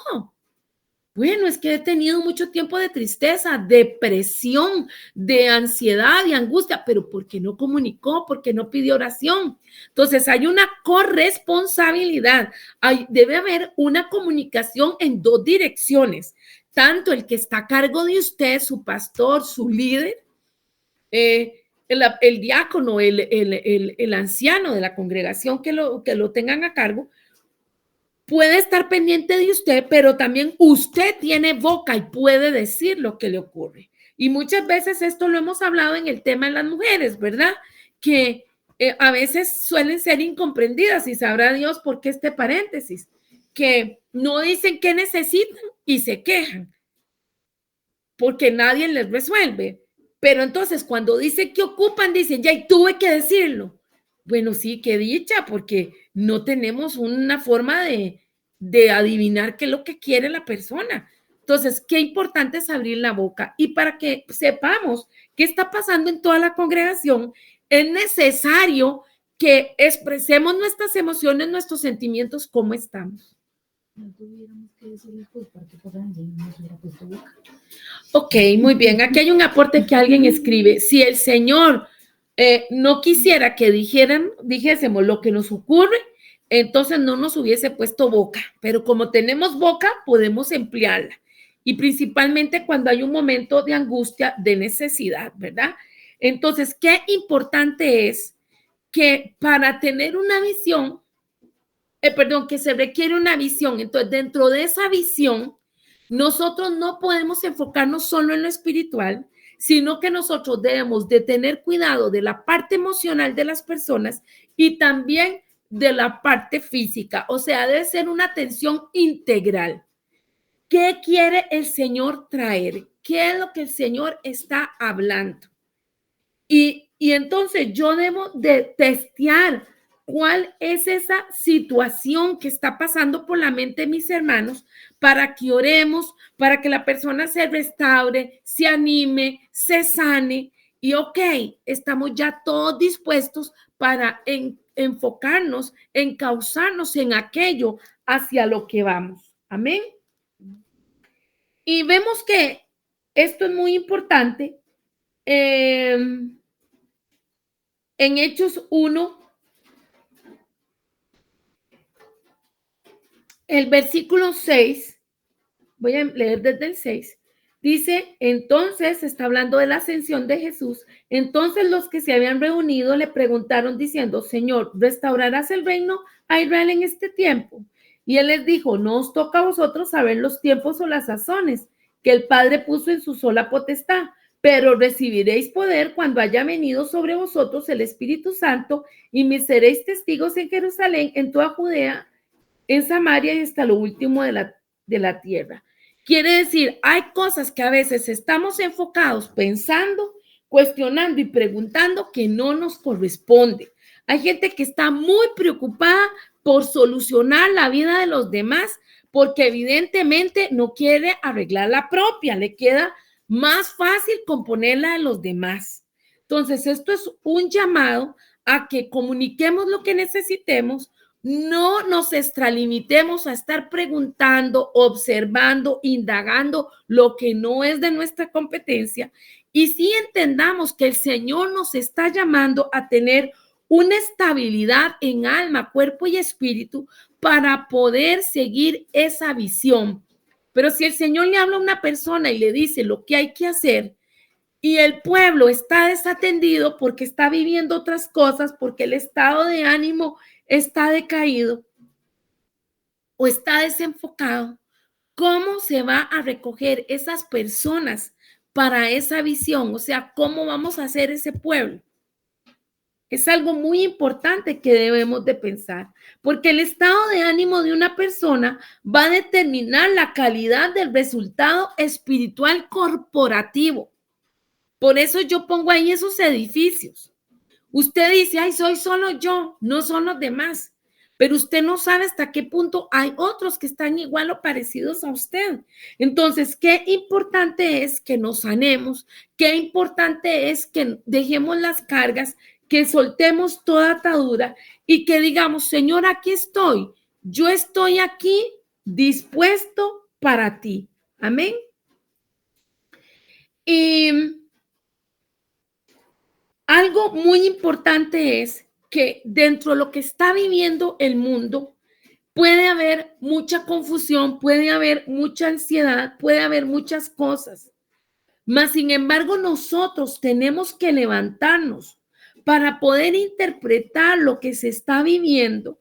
Bueno, es que he tenido mucho tiempo de tristeza, depresión, de ansiedad y angustia, pero ¿por qué no comunicó? ¿Por qué no pidió oración? Entonces hay una corresponsabilidad, debe haber una comunicación en dos direcciones, tanto el que está a cargo de usted, su pastor, su líder, el diácono, el anciano de la congregación que lo tengan a cargo, puede estar pendiente de usted, pero también usted tiene boca y puede decir lo que le ocurre. Y muchas veces esto lo hemos hablado en el tema de las mujeres, ¿verdad? Que a veces suelen ser incomprendidas y sabrá Dios por qué este paréntesis, que no dicen qué necesitan y se quejan porque nadie les resuelve. Pero entonces cuando dicen que ocupan, dicen, ya, y tuve que decirlo. Bueno, sí, qué dicha, porque no tenemos una forma de adivinar qué es lo que quiere la persona. Entonces, qué importante es abrir la boca. Y para que sepamos qué está pasando en toda la congregación, es necesario que expresemos nuestras emociones, nuestros sentimientos, cómo estamos. No tuviéramos que decirle, pues, para que por ahí no se hubiera puesto boca. Ok, muy bien. Aquí hay un aporte que alguien escribe. Si el Señor no quisiera que dijésemos lo que nos ocurre, entonces no nos hubiese puesto boca. Pero como tenemos boca, podemos emplearla. Y principalmente cuando hay un momento de angustia, de necesidad, ¿verdad? Entonces, qué importante es que para tener una visión, que se requiere una visión. Entonces, dentro de esa visión, nosotros no podemos enfocarnos solo en lo espiritual, sino que nosotros debemos de tener cuidado de la parte emocional de las personas y también de la parte física. O sea, debe ser una atención integral. ¿Qué quiere el Señor traer? ¿Qué es lo que el Señor está hablando? Y entonces yo debo de testear cuál es esa situación que está pasando por la mente de mis hermanos para que oremos, para que la persona se restaure, se anime, se sane y ok, estamos ya todos dispuestos para enfocarnos, encauzarnos en aquello hacia lo que vamos. Amén. Y vemos que esto es muy importante. En Hechos 1, el versículo 6, voy a leer desde el 6, dice, entonces, está hablando de la ascensión de Jesús, entonces los que se habían reunido le preguntaron diciendo, Señor, ¿restaurarás el reino a Israel en este tiempo? Y él les dijo, no os toca a vosotros saber los tiempos o las sazones que el Padre puso en su sola potestad, pero recibiréis poder cuando haya venido sobre vosotros el Espíritu Santo y me seréis testigos en Jerusalén, en toda Judea, en Samaria y hasta lo último de la tierra. Quiere decir, hay cosas que a veces estamos enfocados pensando, cuestionando y preguntando que no nos corresponde. Hay gente que está muy preocupada por solucionar la vida de los demás porque evidentemente no quiere arreglar la propia, le queda más fácil componerla de los demás. Entonces, esto es un llamado a que comuniquemos lo que necesitemos, no nos extralimitemos a estar preguntando, observando, indagando lo que no es de nuestra competencia y sí entendamos que el Señor nos está llamando a tener una estabilidad en alma, cuerpo y espíritu para poder seguir esa visión. Pero si el Señor le habla a una persona y le dice lo que hay que hacer, y el pueblo está desatendido porque está viviendo otras cosas, porque el estado de ánimo está decaído o está desenfocado, ¿cómo se va a recoger esas personas para esa visión? O sea, ¿cómo vamos a hacer ese pueblo? Es algo muy importante que debemos de pensar, porque el estado de ánimo de una persona va a determinar la calidad del resultado espiritual corporativo. Por eso yo pongo ahí esos edificios. Usted dice, ay, soy solo yo, no son los demás. Pero usted no sabe hasta qué punto hay otros que están igual o parecidos a usted. Entonces, qué importante es que nos sanemos, qué importante es que dejemos las cargas, que soltemos toda atadura y que digamos, Señor, aquí estoy. Yo estoy aquí dispuesto para ti. Amén. Y algo muy importante es que dentro de lo que está viviendo el mundo puede haber mucha confusión, puede haber mucha ansiedad, puede haber muchas cosas. Mas, sin embargo, nosotros tenemos que levantarnos para poder interpretar lo que se está viviendo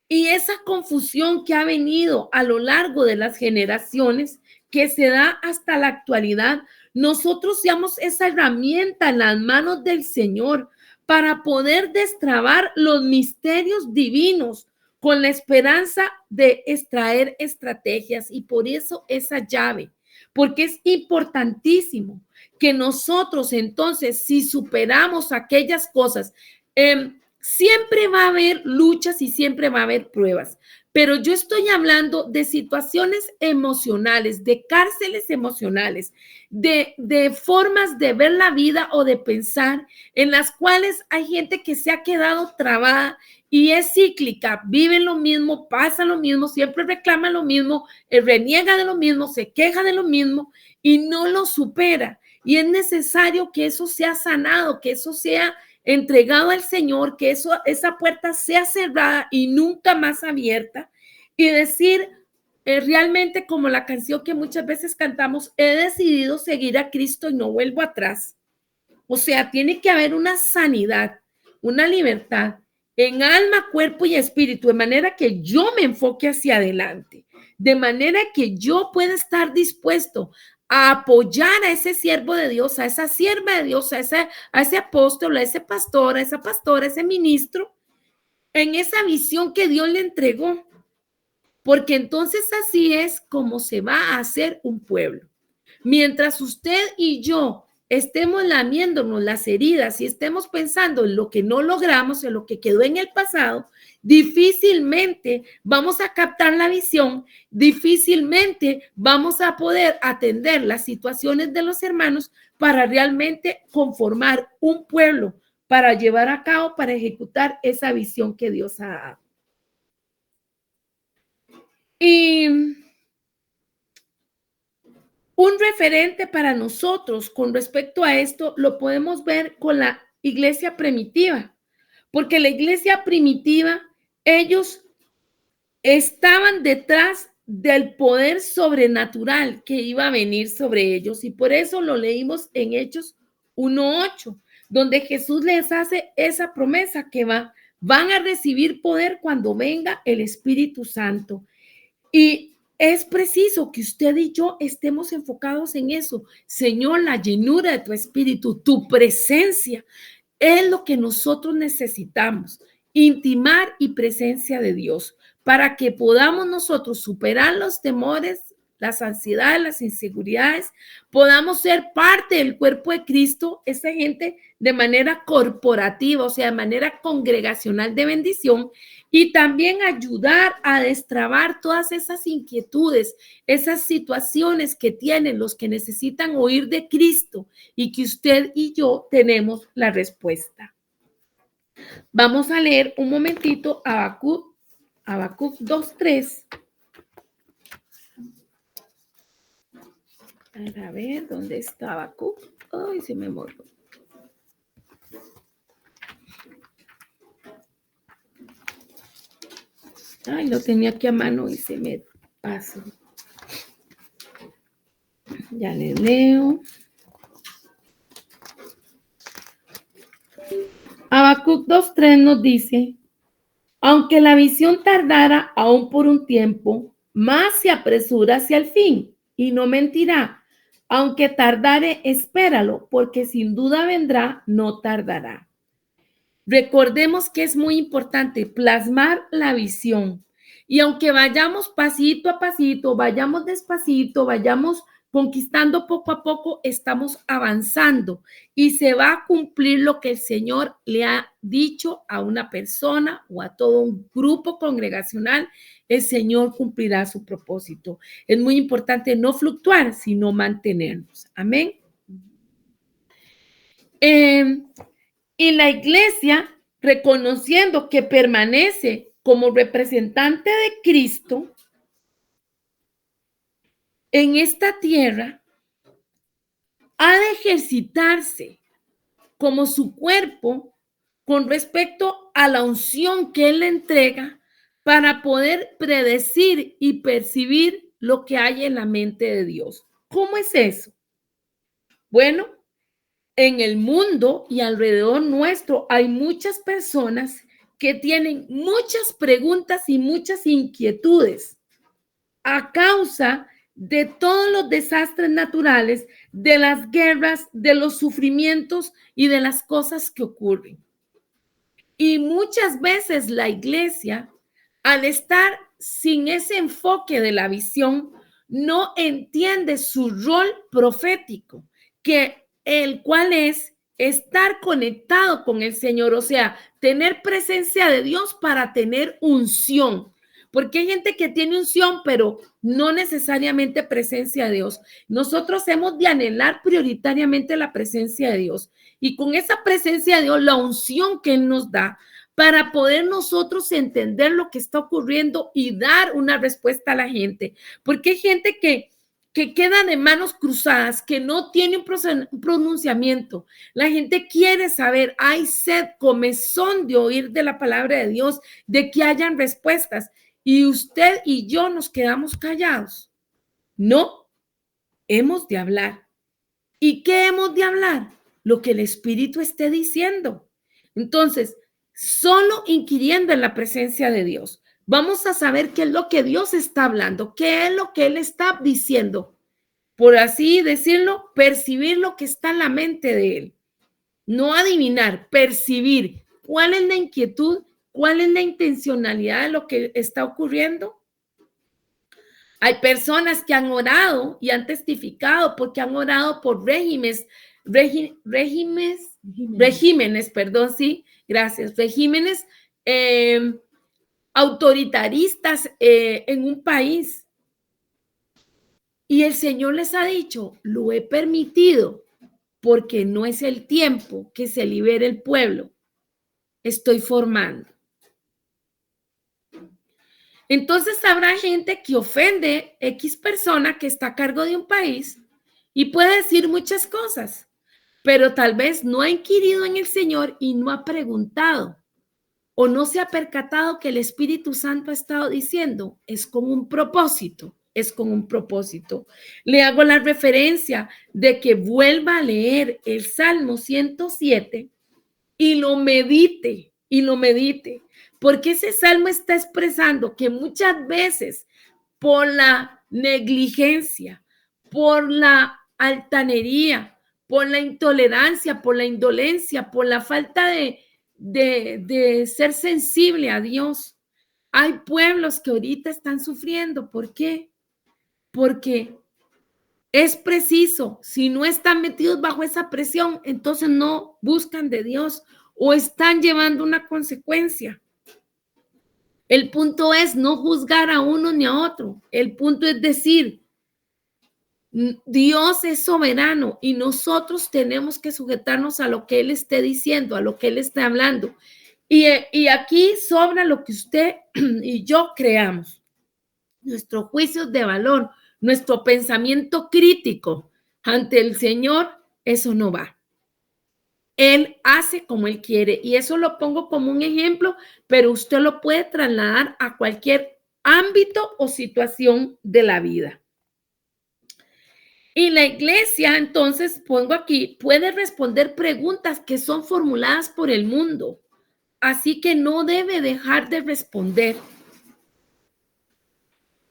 y esa confusión que ha venido a lo largo de las generaciones, que se da hasta la actualidad, nosotros seamos esa herramienta en las manos del Señor para poder destrabar los misterios divinos con la esperanza de extraer estrategias. Y por eso esa llave, porque es importantísimo que nosotros entonces, si superamos aquellas cosas, siempre va a haber luchas y siempre va a haber pruebas, pero yo estoy hablando de situaciones emocionales, de cárceles emocionales, de formas de ver la vida o de pensar en las cuales hay gente que se ha quedado trabada y es cíclica, vive lo mismo, pasa lo mismo, siempre reclama lo mismo, reniega de lo mismo, se queja de lo mismo y no lo supera. Y es necesario que eso sea sanado, que eso sea entregado al Señor, que esa puerta sea cerrada y nunca más abierta, y decir realmente como la canción que muchas veces cantamos, he decidido seguir a Cristo y no vuelvo atrás. O sea, tiene que haber una sanidad, una libertad en alma, cuerpo y espíritu, de manera que yo me enfoque hacia adelante, de manera que yo pueda estar dispuesto a apoyar a ese siervo de Dios, a esa sierva de Dios, a ese apóstol, a ese pastor, a esa pastora, a ese ministro, en esa visión que Dios le entregó. Porque entonces así es como se va a hacer un pueblo. Mientras usted y yo estemos lamiéndonos las heridas y estemos pensando en lo que no logramos, en lo que quedó en el pasado, difícilmente vamos a captar la visión, difícilmente vamos a poder atender las situaciones de los hermanos para realmente conformar un pueblo, para llevar a cabo, para ejecutar esa visión que Dios ha dado. Y un referente para nosotros con respecto a esto lo podemos ver con la iglesia primitiva, porque la iglesia primitiva, ellos estaban detrás del poder sobrenatural que iba a venir sobre ellos y por eso lo leímos en Hechos 1:8, donde Jesús les hace esa promesa que van a recibir poder cuando venga el Espíritu Santo. Y es preciso que usted y yo estemos enfocados en eso. Señor, la llenura de tu espíritu, tu presencia, es lo que nosotros necesitamos. Intimar y presencia de Dios para que podamos nosotros superar los temores, las ansiedades, las inseguridades, podamos ser parte del cuerpo de Cristo, esa gente de manera corporativa, o sea, de manera congregacional de bendición, y también ayudar a destrabar todas esas inquietudes, esas situaciones que tienen los que necesitan oír de Cristo y que usted y yo tenemos la respuesta. Vamos a leer un momentito Habacuc 2:3. A ver, ¿dónde está Habacuc? Ay, se me movió. Ay, lo tenía aquí a mano y se me pasó. Ya les leo. Habacuc 2:3 nos dice, aunque la visión tardara aún por un tiempo, más se apresura hacia el fin y no mentirá. Aunque tardare, espéralo, porque sin duda vendrá, no tardará. Recordemos que es muy importante plasmar la visión. Y aunque vayamos pasito a pasito, vayamos despacito, vayamos conquistando poco a poco, estamos avanzando y se va a cumplir lo que el Señor le ha dicho a una persona o a todo un grupo congregacional. El Señor cumplirá su propósito. Es muy importante no fluctuar, sino mantenernos. Amén. Y la iglesia, reconociendo que permanece como representante de Cristo en esta tierra, ha de ejercitarse como su cuerpo con respecto a la unción que Él le entrega para poder predecir y percibir lo que hay en la mente de Dios. ¿Cómo es eso? Bueno, en el mundo y alrededor nuestro hay muchas personas que tienen muchas preguntas y muchas inquietudes a causa de todos los desastres naturales, de las guerras, de los sufrimientos y de las cosas que ocurren. Y muchas veces la iglesia, al estar sin ese enfoque de la visión, no entiende su rol profético, que el cual es estar conectado con el Señor, o sea, tener presencia de Dios para tener unción. Porque hay gente que tiene unción, pero no necesariamente presencia de Dios. Nosotros hemos de anhelar prioritariamente la presencia de Dios. Y con esa presencia de Dios, la unción que Él nos da, para poder nosotros entender lo que está ocurriendo y dar una respuesta a la gente. Porque hay gente que queda de manos cruzadas, que no tiene un pronunciamiento. La gente quiere saber, hay sed, comezón de oír de la palabra de Dios, de que hayan respuestas. Y usted y yo nos quedamos callados. No, hemos de hablar. ¿Y qué hemos de hablar? Lo que el Espíritu esté diciendo. Entonces, solo inquiriendo en la presencia de Dios, vamos a saber qué es lo que Dios está hablando, qué es lo que Él está diciendo. Por así decirlo, percibir lo que está en la mente de Él. No adivinar, percibir cuál es la inquietud, cuál es la intencionalidad de lo que está ocurriendo. Hay personas que han orado y han testificado porque han orado por regímenes, perdón, sí, gracias, regímenes autoritaristas en un país. Y el Señor les ha dicho, lo he permitido porque no es el tiempo que se libere el pueblo. Estoy formando. Entonces habrá gente que ofende X persona que está a cargo de un país y puede decir muchas cosas, pero tal vez no ha inquirido en el Señor y no ha preguntado o no se ha percatado que el Espíritu Santo ha estado diciendo, es con un propósito, es con un propósito. Le hago la referencia de que vuelva a leer el Salmo 107 y lo medite, porque ese salmo está expresando que muchas veces por la negligencia, por la altanería, por la intolerancia, por la indolencia, por la falta de ser sensible a Dios, hay pueblos que ahorita están sufriendo. ¿Por qué? Porque es preciso, si no están metidos bajo esa presión, entonces no buscan de Dios o están llevando una consecuencia. El punto es no juzgar a uno ni a otro. El punto es decir, Dios es soberano y nosotros tenemos que sujetarnos a lo que Él esté diciendo, a lo que Él esté hablando. Y aquí sobra lo que usted y yo creamos. Nuestros juicios de valor, nuestro pensamiento crítico ante el Señor, eso no va. Él hace como Él quiere y eso lo pongo como un ejemplo, pero usted lo puede trasladar a cualquier ámbito o situación de la vida. Y la iglesia, entonces, pongo aquí, puede responder preguntas que son formuladas por el mundo, así que no debe dejar de responder.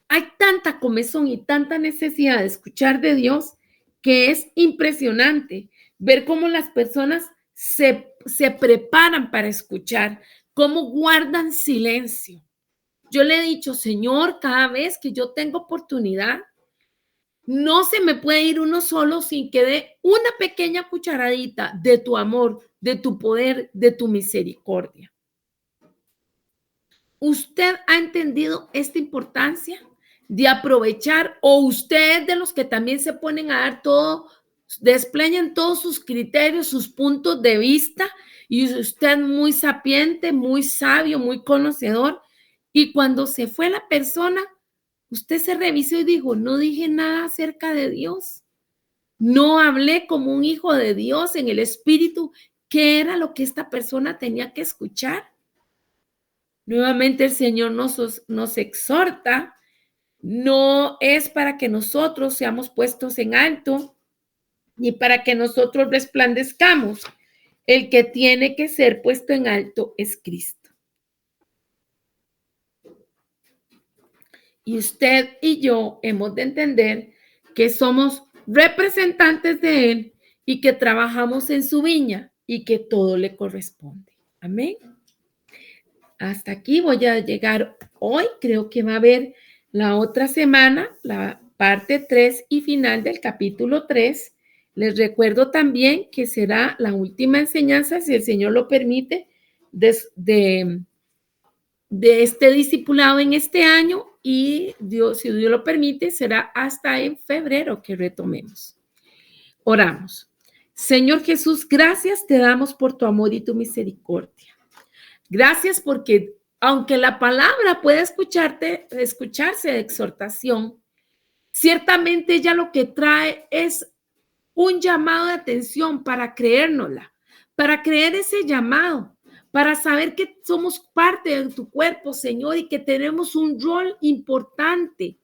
Hay tanta comezón y tanta necesidad de escuchar de Dios que es impresionante ver cómo las personas se preparan para escuchar, cómo guardan silencio. Yo le he dicho, Señor, cada vez que yo tengo oportunidad, no se me puede ir uno solo sin que dé una pequeña cucharadita de tu amor, de tu poder, de tu misericordia. ¿Usted ha entendido esta importancia de aprovechar, o usted es de los que también se ponen a dar todo, desplayan todos sus criterios, sus puntos de vista, y usted muy sapiente, muy sabio, muy conocedor, y cuando se fue la persona, usted se revisó y dijo, no dije nada acerca de Dios, no hablé como un hijo de Dios en el espíritu, ¿qué era lo que esta persona tenía que escuchar? Nuevamente el Señor nos exhorta, no es para que nosotros seamos puestos en alto, ni para que nosotros resplandezcamos. El que tiene que ser puesto en alto es Cristo. Y usted y yo hemos de entender que somos representantes de Él y que trabajamos en su viña y que todo le corresponde. Amén. Hasta aquí voy a llegar hoy. Creo que va a haber la otra semana, la parte 3 y final del capítulo 3. Les recuerdo también que será la última enseñanza, si el Señor lo permite, de este discipulado en este año, y Dios, si Dios lo permite, será hasta en febrero que retomemos. Oramos. Señor Jesús, gracias te damos por tu amor y tu misericordia. Gracias porque aunque la palabra pueda escucharse de exhortación, ciertamente ella lo que trae es un llamado de atención para creérnosla, para creer ese llamado, para saber que somos parte de tu cuerpo, Señor, y que tenemos un rol importante,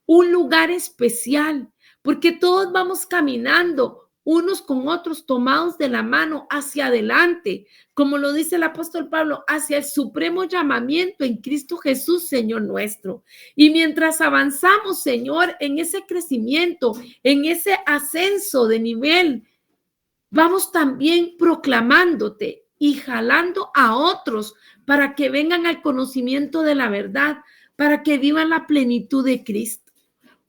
un lugar especial, porque todos vamos caminando unos con otros, tomados de la mano hacia adelante, como lo dice el apóstol Pablo, hacia el supremo llamamiento en Cristo Jesús, Señor nuestro. Y mientras avanzamos, Señor, en ese crecimiento, en ese ascenso de nivel, vamos también proclamándote y jalando a otros para que vengan al conocimiento de la verdad, para que vivan la plenitud de Cristo.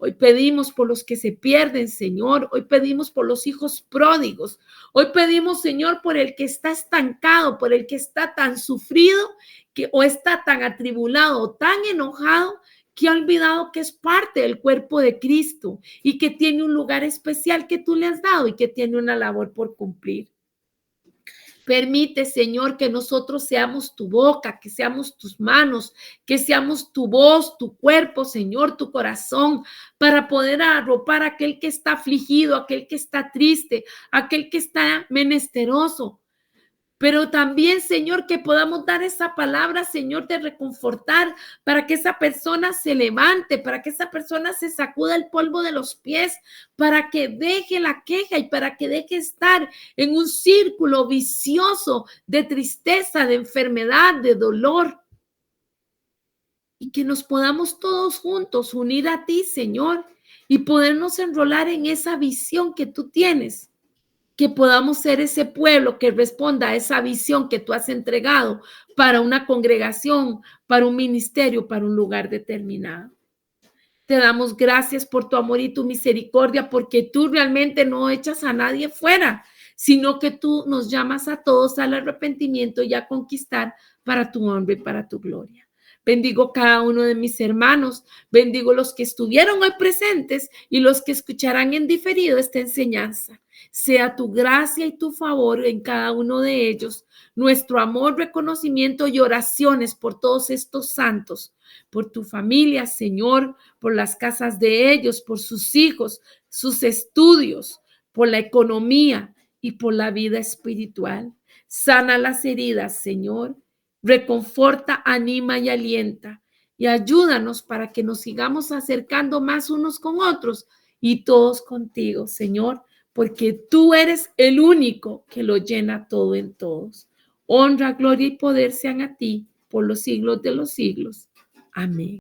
Hoy pedimos por los que se pierden, Señor. Hoy pedimos por los hijos pródigos. Hoy pedimos, Señor, por el que está estancado, por el que está tan sufrido o está tan atribulado, tan enojado, que ha olvidado que es parte del cuerpo de Cristo y que tiene un lugar especial que tú le has dado y que tiene una labor por cumplir. Permite, Señor, que nosotros seamos tu boca, que seamos tus manos, que seamos tu voz, tu cuerpo, Señor, tu corazón, para poder arropar a aquel que está afligido, aquel que está triste, aquel que está menesteroso. Pero también, Señor, que podamos dar esa palabra, Señor, de reconfortar, para que esa persona se levante, para que esa persona se sacuda el polvo de los pies, para que deje la queja y para que deje estar en un círculo vicioso de tristeza, de enfermedad, de dolor. Y que nos podamos todos juntos unir a ti, Señor, y podernos enrolar en esa visión que tú tienes. Que podamos ser ese pueblo que responda a esa visión que tú has entregado para una congregación, para un ministerio, para un lugar determinado. Te damos gracias por tu amor y tu misericordia, porque tú realmente no echas a nadie fuera, sino que tú nos llamas a todos al arrepentimiento y a conquistar para tu honra y para tu gloria. Bendigo cada uno de mis hermanos, bendigo los que estuvieron hoy presentes y los que escucharán en diferido esta enseñanza. Sea tu gracia y tu favor en cada uno de ellos, nuestro amor, reconocimiento y oraciones por todos estos santos, por tu familia, Señor, por las casas de ellos, por sus hijos, sus estudios, por la economía y por la vida espiritual. Sana las heridas, Señor. Reconforta, anima y alienta. Y ayúdanos para que nos sigamos acercando más unos con otros y todos contigo, Señor, porque tú eres el único que lo llena todo en todos. Honra, gloria y poder sean a ti por los siglos de los siglos. Amén.